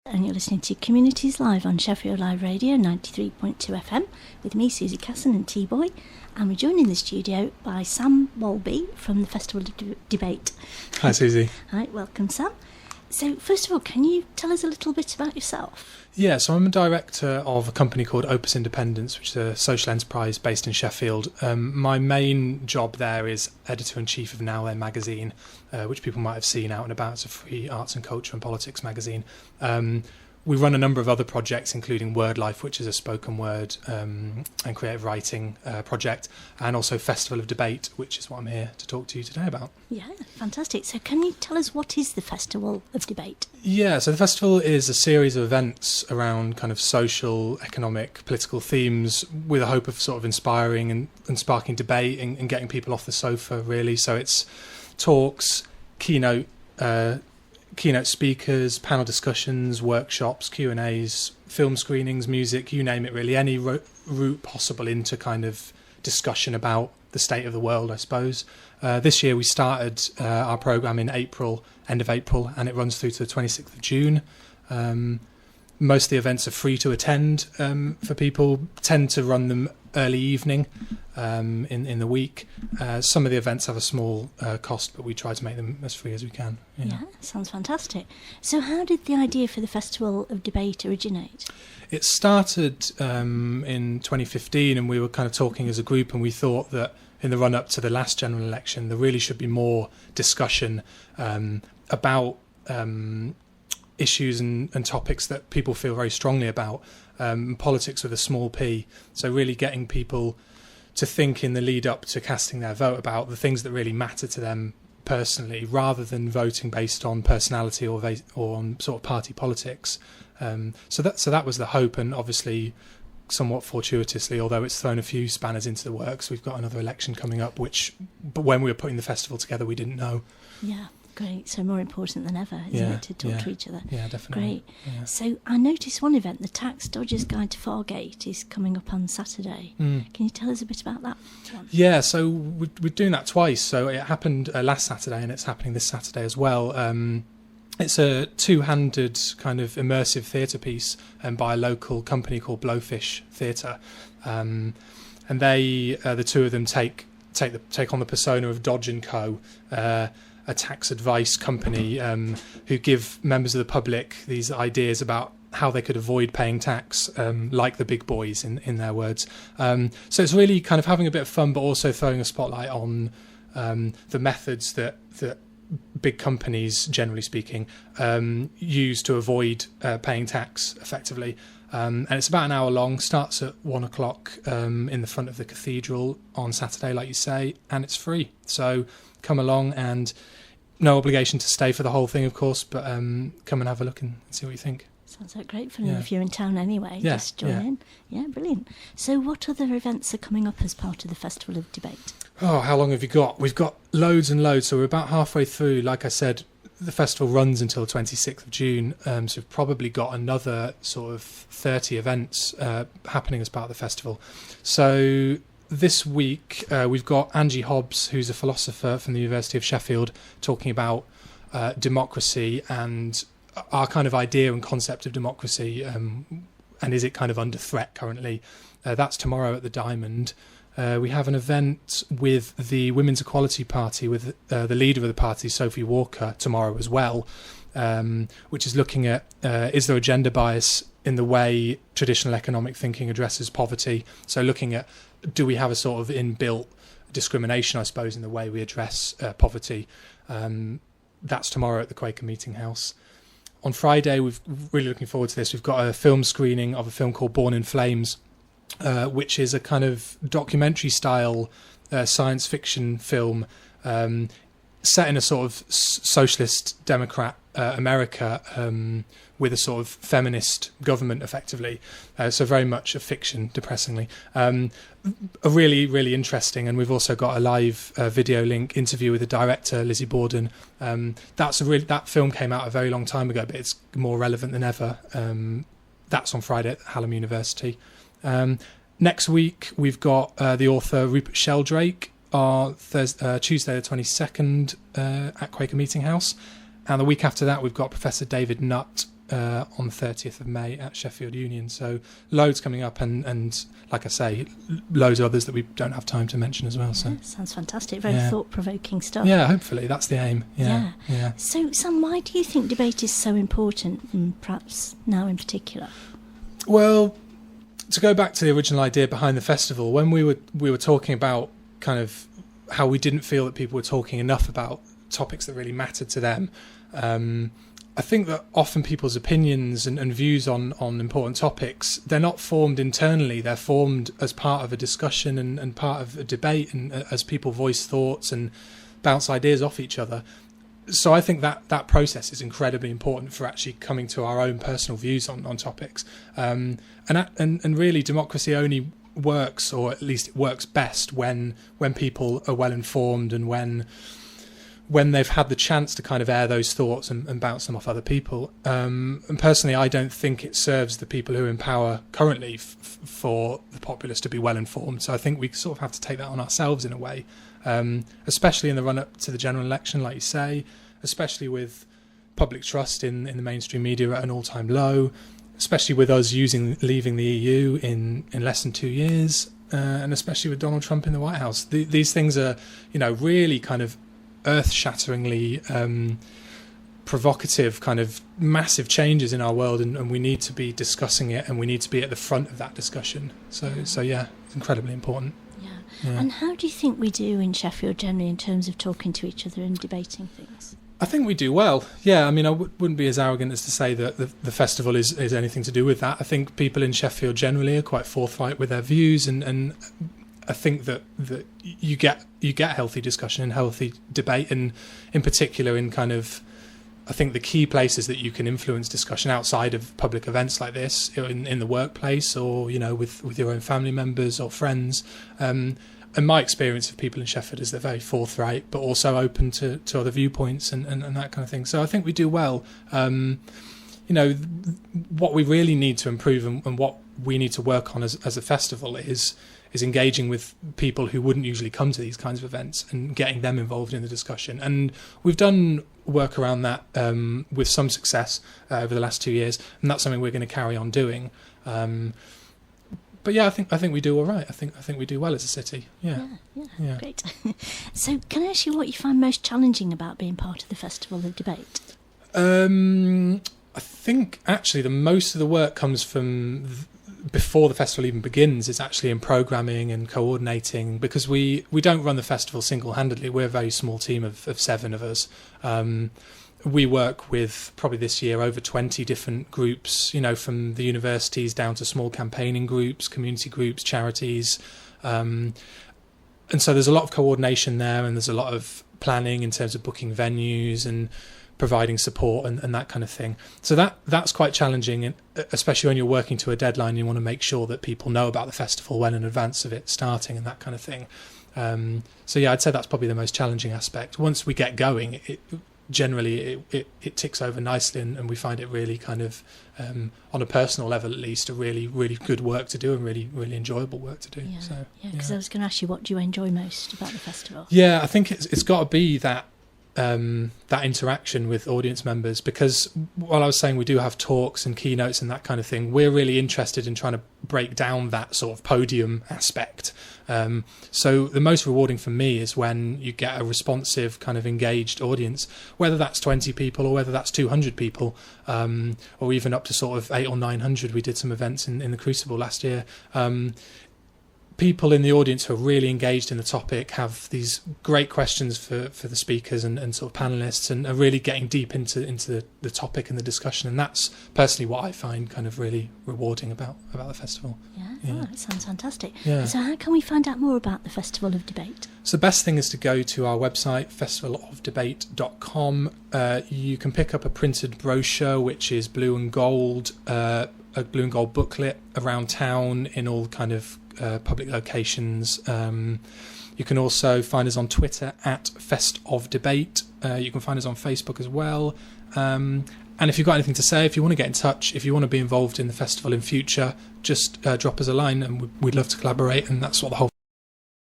And you're listening to Communities Live on Sheffield Live Radio 93.2 FM with me, Susie Casson and T-Boy, and we're joined in the studio by Sam Walby from the Festival of Debate. Hi Susie. Hi, welcome Sam. So first of all, can you tell us a little bit about yourself? Yeah, so I'm a director of a company called Opus Independence, which is a social enterprise based in Sheffield. My main job there is editor-in-chief of Now Then magazine, which people might have seen out and about. It's a free arts and culture and politics magazine. We run a number of other projects, including Word Life, which is a spoken word and creative writing project, and also Festival of Debate, which is what I'm here to talk to you today about. Yeah, fantastic. So can you tell us what is the Festival of Debate? Yeah, so the festival is a series of events around kind of social, economic, political themes with a hope of sort of inspiring and sparking debate and getting people off the sofa, really. So it's talks, keynote speakers, panel discussions, workshops, Q&As, film screenings, music, you name it really, any route possible into kind of discussion about the state of the world, I suppose. This year we started our programme in April, end of April, and it runs through to the 26th of June. Most of the events are free to attend for people, tend to run them early evening in the week. Some of the events have a small cost, but we try to make them as free as we can. Yeah, sounds fantastic. So how did the idea for the Festival of Debate originate? It started in 2015, and we were kind of talking as a group, and we thought that in the run-up to the last general election, there really should be more discussion about issues and topics that people feel very strongly about, politics with a small p. So really getting people to think in the lead up to casting their vote about the things that really matter to them personally, rather than voting based on personality or on sort of party politics. So that was the hope, and obviously somewhat fortuitously, although it's thrown a few spanners into the works, we've got another election coming up, but when we were putting the festival together, we didn't know. Yeah. Great, so more important than ever, isn't it, to talk to each other? Yeah, definitely. Great. Yeah. So I noticed one event, the Tax Dodger's Guide to Fallgate, is coming up on Saturday. Can you tell us a bit about that one? Yeah, so we're doing that twice. So it happened last Saturday, and it's happening this Saturday as well. It's a two-handed kind of immersive theatre piece by a local company called Blowfish Theatre, and they, the two of them, take on the persona of Dodge & Co., a tax advice company who give members of the public these ideas about how they could avoid paying tax, like the big boys, in their words. So it's really kind of having a bit of fun, but also throwing a spotlight on the methods that big companies, generally speaking, use to avoid paying tax effectively. And it's about an hour long, starts at 1:00 in the front of the cathedral on Saturday, like you say, and it's free. So come along, and no obligation to stay for the whole thing, of course, but come and have a look and see what you think. Sounds like great fun. If you're in town anyway, Yeah, just join in. Yeah, brilliant. So what other events are coming up as part of the Festival of Debate? Oh, how long have you got? We've got loads and loads, so we're about halfway through. Like I said, the festival runs until the 26th of June, so we've probably got another sort of 30 events happening as part of the festival. So this week we've got Angie Hobbs, who's a philosopher from the University of Sheffield, talking about democracy and our kind of idea and concept of democracy, and is it kind of under threat currently. That's tomorrow at the Diamond. We have an event with the Women's Equality Party with the leader of the party, Sophie Walker, tomorrow as well, which is looking at is there a gender bias in the way traditional economic thinking addresses poverty. So looking at, do we have a sort of inbuilt discrimination, I suppose, in the way we address poverty. That's tomorrow at the Quaker Meeting House. On Friday, we're really looking forward to this. We've got a film screening of a film called Born in Flames, which is a kind of documentary style science fiction film set in a sort of socialist democrat America, with a sort of feminist government effectively, so very much a fiction, depressingly. A really, really interesting, and we've also got a live video link interview with the director, Lizzie Borden. That film came out a very long time ago, but it's more relevant than ever. That's on Friday at Hallam University. Next week, we've got the author Rupert Sheldrake, Tuesday the 22nd at Quaker Meeting House. And the week after that, we've got Professor David Nutt, on the 30th of May at Sheffield Union. So loads coming up, and like I say, loads of others that we don't have time to mention as well. So sounds fantastic. Very thought-provoking stuff. Yeah, hopefully that's the aim. Yeah. So, Sam, why do you think debate is so important, and perhaps now in particular? Well, to go back to the original idea behind the festival, when we were talking about kind of how we didn't feel that people were talking enough about topics that really mattered to them. I think that often people's opinions and views on important topics, they're not formed internally, they're formed as part of a discussion and part of a debate, and as people voice thoughts and bounce ideas off each other. So I think that process is incredibly important for actually coming to our own personal views on topics. And really democracy only works, or at least it works best when people are well informed, and when they've had the chance to kind of air those thoughts and bounce them off other people. And personally, I don't think it serves the people who are in power currently for the populace to be well informed. So I think we sort of have to take that on ourselves in a way, especially in the run-up to the general election, like you say, especially with public trust in the mainstream media at an all-time low, especially with us leaving the EU in less than 2 years, and especially with Donald Trump in the White House. These things are, really kind of earth-shatteringly provocative, kind of massive changes in our world, and we need to be discussing it, and we need to be at the front of that discussion. So yeah, it's incredibly important. Yeah. And how do you think we do in Sheffield generally in terms of talking to each other and debating things? I think we do well. Yeah, I mean, I wouldn't be as arrogant as to say that the festival is anything to do with that. I think people in Sheffield generally are quite forthright with their views, and I think that you get healthy discussion and healthy debate, and in particular in kind of, I think the key places that you can influence discussion outside of public events like this, in the workplace, or with your own family members or friends. And my experience of people in Sheffield is they're very forthright, but also open to other viewpoints and that kind of thing. So I think we do well. What we really need to improve, and what we need to work on as a festival is engaging with people who wouldn't usually come to these kinds of events and getting them involved in the discussion. And we've done work around that with some success over the last 2 years, and that's something we're going to carry on doing. But yeah, I think we do all right. I think we do well as a city. Yeah. Great. So, can I ask you what you find most challenging about being part of the Festival of Debate? I think actually the most of the work comes from before the festival even begins. It's actually in programming and coordinating, because we don't run the festival single-handedly. We're a very small team of 7 of us. We work with, probably this year, over 20 different groups, from the universities down to small campaigning groups, community groups, charities. And so there's a lot of coordination there, and there's a lot of planning in terms of booking venues and providing support and that kind of thing. So that's quite challenging, and especially when you're working to a deadline, you want to make sure that people know about the festival well in advance of it starting and that kind of thing. So yeah, I'd say that's probably the most challenging aspect. Once we get going, generally it ticks over nicely, and we find it really kind of on a personal level, at least, a really, really good work to do, and really, really enjoyable work to do. Because I was going to ask you, what do you enjoy most about the festival? Yeah, I think it's got to be that interaction with audience members, because while I was saying we do have talks and keynotes and that kind of thing, we're really interested in trying to break down that sort of podium aspect. So the most rewarding for me is when you get a responsive, kind of engaged audience, whether that's 20 people or whether that's 200 people, or even up to sort of 800 or 900. We did some events in the Crucible last year. People in the audience who are really engaged in the topic, have these great questions for the speakers and sort of panelists, and are really getting deep into the topic and the discussion. And that's personally what I find kind of really rewarding about the festival. Yeah. Oh, that sounds fantastic. Yeah. So how can we find out more about the Festival of Debate? So the best thing is to go to our website, festivalofdebate.com. You can pick up a printed brochure, which is blue and gold, a blue and gold booklet around town in all kind of public locations. You can also find us on Twitter at Fest of Debate. You can find us on Facebook as well. And if you've got anything to say, if you want to get in touch, if you want to be involved in the festival in future, just drop us a line, and we'd love to collaborate. And that's what the whole